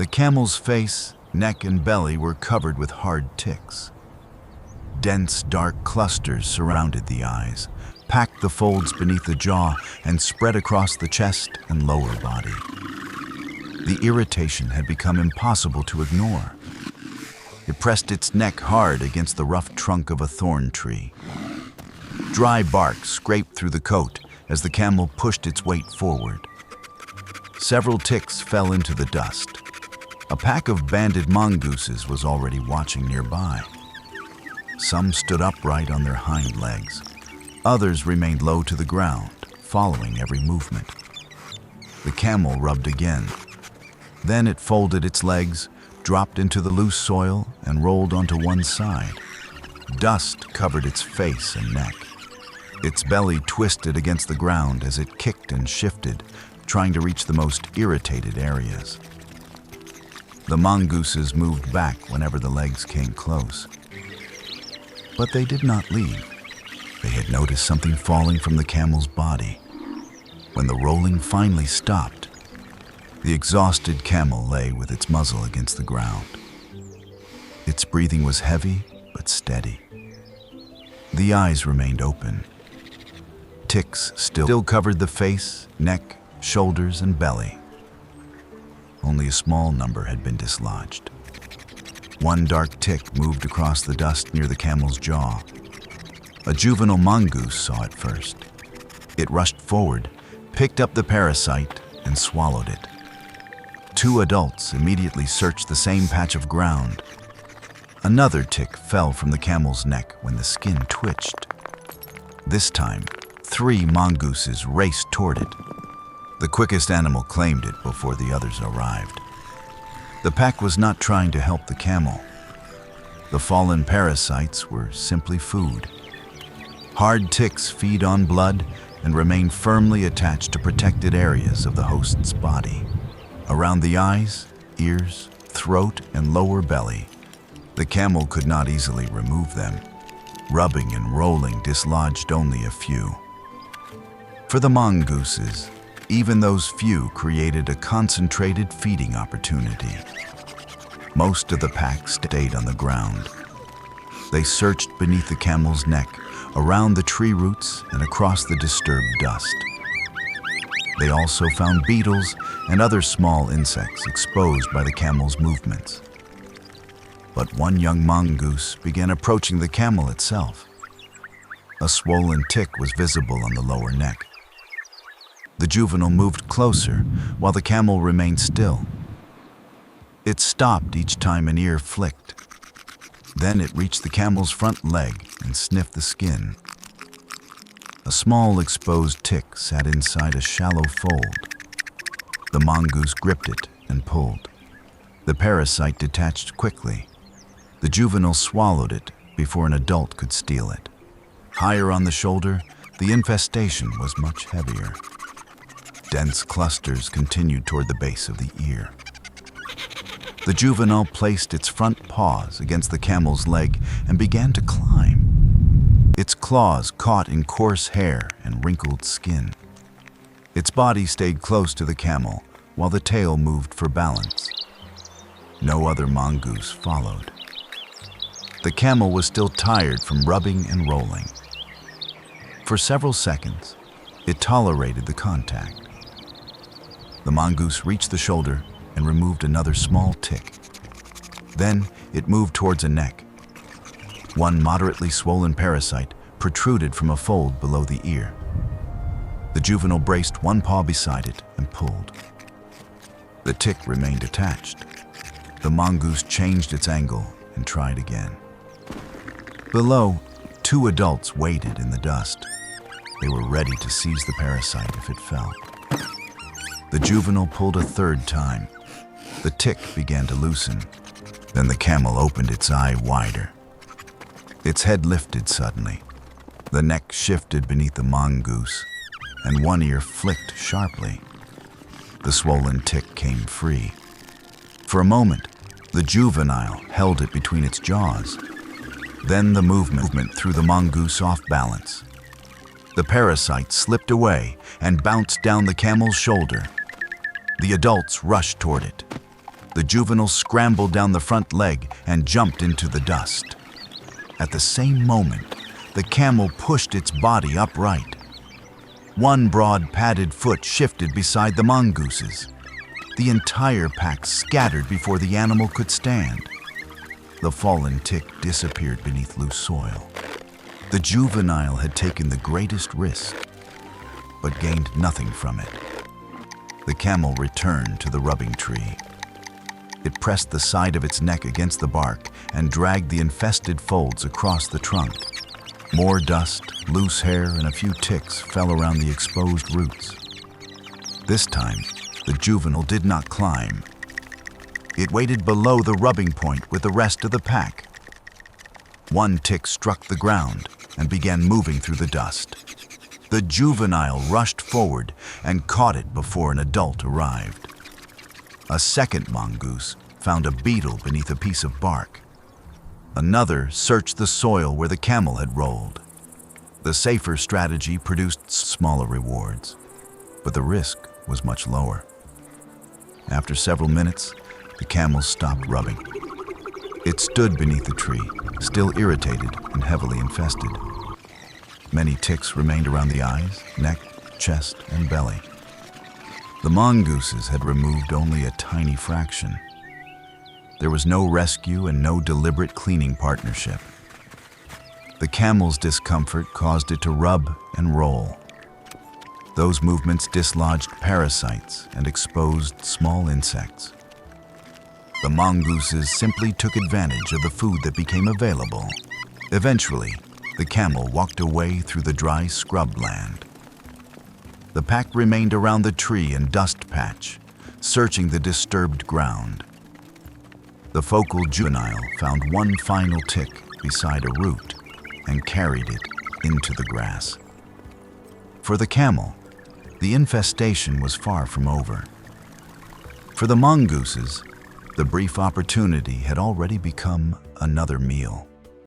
The camel's face, neck, and belly were covered with hard ticks. Dense, dark clusters surrounded the eyes, packed the folds beneath the jaw, and spread across the chest and lower body. The irritation had become impossible to ignore. It pressed its neck hard against the rough trunk of a thorn tree. Dry bark scraped through the coat as the camel pushed its weight forward. Several ticks fell into the dust. A pack of banded mongooses was already watching nearby. Some stood upright on their hind legs. Others remained low to the ground, following every movement. The camel rubbed again. Then it folded its legs, dropped into the loose soil, and rolled onto one side. Dust covered its face and neck. Its belly twisted against the ground as it kicked and shifted, trying to reach the most irritated areas. The mongooses moved back whenever the legs came close. But they did not leave. They had noticed something falling from the camel's body. When the rolling finally stopped, the exhausted camel lay with its muzzle against the ground. Its breathing was heavy but steady. The eyes remained open. Ticks still covered the face, neck, shoulders, and belly. Only a small number had been dislodged. One dark tick moved across the dust near the camel's jaw. A juvenile mongoose saw it first. It rushed forward, picked up the parasite, and swallowed it. Two adults immediately searched the same patch of ground. Another tick fell from the camel's neck when the skin twitched. This time, 3 mongooses raced toward it. The quickest animal claimed it before the others arrived. The pack was not trying to help the camel. The fallen parasites were simply food. Hard ticks feed on blood and remain firmly attached to protected areas of the host's body. Around the eyes, ears, throat, and lower belly, the camel could not easily remove them. Rubbing and rolling dislodged only a few. For the mongooses, even those few created a concentrated feeding opportunity. Most of the pack stayed on the ground. They searched beneath the camel's neck, around the tree roots, and across the disturbed dust. They also found beetles and other small insects exposed by the camel's movements. But one young mongoose began approaching the camel itself. A swollen tick was visible on the lower neck. The juvenile moved closer while the camel remained still. It stopped each time an ear flicked. Then it reached the camel's front leg and sniffed the skin. A small exposed tick sat inside a shallow fold. The mongoose gripped it and pulled. The parasite detached quickly. The juvenile swallowed it before an adult could steal it. Higher on the shoulder, the infestation was much heavier. Dense clusters continued toward the base of the ear. The juvenile placed its front paws against the camel's leg and began to climb. Its claws caught in coarse hair and wrinkled skin. Its body stayed close to the camel while the tail moved for balance. No other mongoose followed. The camel was still tired from rubbing and rolling. For several seconds, it tolerated the contact. The mongoose reached the shoulder and removed another small tick. Then it moved towards a neck. One moderately swollen parasite protruded from a fold below the ear. The juvenile braced one paw beside it and pulled. The tick remained attached. The mongoose changed its angle and tried again. Below, 2 adults waited in the dust. They were ready to seize the parasite if it fell. The juvenile pulled a third time. The tick began to loosen. Then the camel opened its eye wider. Its head lifted suddenly. The neck shifted beneath the mongoose, and one ear flicked sharply. The swollen tick came free. For a moment, the juvenile held it between its jaws. Then the movement threw the mongoose off balance. The parasite slipped away and bounced down the camel's shoulder. The adults rushed toward it. The juvenile scrambled down the front leg and jumped into the dust. At the same moment, the camel pushed its body upright. One broad padded foot shifted beside the mongooses. The entire pack scattered before the animal could stand. The fallen tick disappeared beneath loose soil. The juvenile had taken the greatest risk, but gained nothing from it. The camel returned to the rubbing tree. It pressed the side of its neck against the bark and dragged the infested folds across the trunk. More dust, loose hair, and a few ticks fell around the exposed roots. This time, the juvenile did not climb. It waited below the rubbing point with the rest of the pack. One tick struck the ground and began moving through the dust. The juvenile rushed forward and caught it before an adult arrived. A second mongoose found a beetle beneath a piece of bark. Another searched the soil where the camel had rolled. The safer strategy produced smaller rewards, but the risk was much lower. After several minutes, the camel stopped rubbing. It stood beneath the tree, still irritated and heavily infested. Many ticks remained around the eyes, neck, chest, and belly. The mongooses had removed only a tiny fraction. There was no rescue and no deliberate cleaning partnership. The camel's discomfort caused it to rub and roll. Those movements dislodged parasites and exposed small insects. The mongooses simply took advantage of the food that became available. Eventually, the camel walked away through the dry scrubland. The pack remained around the tree and dust patch, searching the disturbed ground. The focal juvenile found one final tick beside a root and carried it into the grass. For the camel, the infestation was far from over. For the mongooses, the brief opportunity had already become another meal.